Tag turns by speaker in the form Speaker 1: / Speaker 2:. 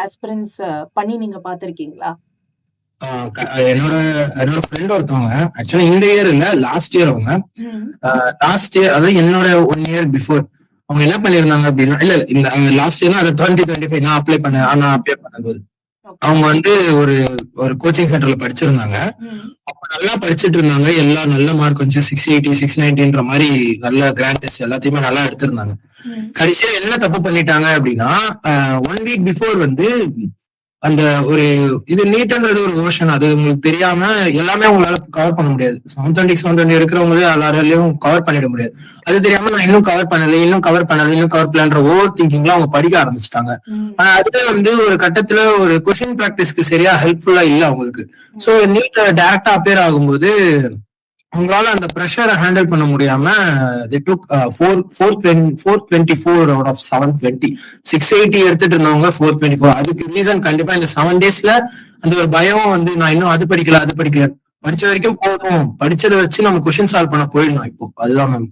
Speaker 1: Aspirants பண்ணி நீங்க பாத்திருக்கீங்களா?
Speaker 2: என்னோட என்னோட ஃப்ரெண்ட் ஒருத்தவங்க ஆக்சுவலா இந்த இயர் இல்ல லாஸ்ட் இயர் அவங்க லாஸ்ட் இயர் அதாவது என்னோட 1 இயர் பிஃபோர் அவங்க என்ன பண்ணிருந்தாங்க அப்படின்னா இல்ல இந்த லாஸ்ட் இயர் அது 2025 நான் அப்ளை பண்ணும்போது அவங்க வந்து ஒரு ஒரு கோச்சிங் சென்டர்ல படிச்சிருந்தாங்க. அப்ப நல்லா படிச்சுட்டு இருந்தாங்க. எல்லாம் நல்ல மார்க் வந்து 680 690ன்ற மாதிரி நல்ல கிராண்ட் டெஸ்ட் எல்லாத்தையுமே நல்லா எடுத்திருந்தாங்க. கடைசியா என்ன தப்பு பண்ணிட்டாங்க அப்படின்னா 1 வீக் பிஃபோர் வந்து அந்த ஒரு இது நீட்ன்றது ஒரு ஓஷன், அது உங்களுக்கு தெரியாம எல்லாமே உங்களால கவர் பண்ண முடியாது. 720 இருக்கிறவங்களே எல்லாராலையும் கவர் பண்ணிட முடியாது. அது தெரியாம நான் இன்னும் கவர் பண்ணல ஓவர் திங்கிங்ல அவங்க படிக்க ஆரம்பிச்சிட்டாங்க. ஆனா அதுல வந்து ஒரு கட்டத்துல ஒரு கொஸ்டின் பிராக்டிஸ்க்கு சரியா ஹெல்ப்ஃபுல்லா இல்ல அவங்களுக்கு. சோ நீட்ல டைரக்டா அப்பியர் ஆகும்போது அவங்களால அந்த ப்ரெஷரை ஹேண்டில் பண்ண முடியாம they took 424 out of 720 680 எடுத்துட்டு இருந்தவங்க 424. அதுக்கு ரீசன் கண்டிப்பா இந்த 7 daysல அந்த ஒரு பயம் வந்து நான் இன்னும் அது படிக்கல படிச்ச வரைக்கும் போதும், படிச்சதை வச்சு நம்ம கொஸ்டின் சால்வ் பண்ண போயிடணும் இப்போ. அதுதான் மேம்.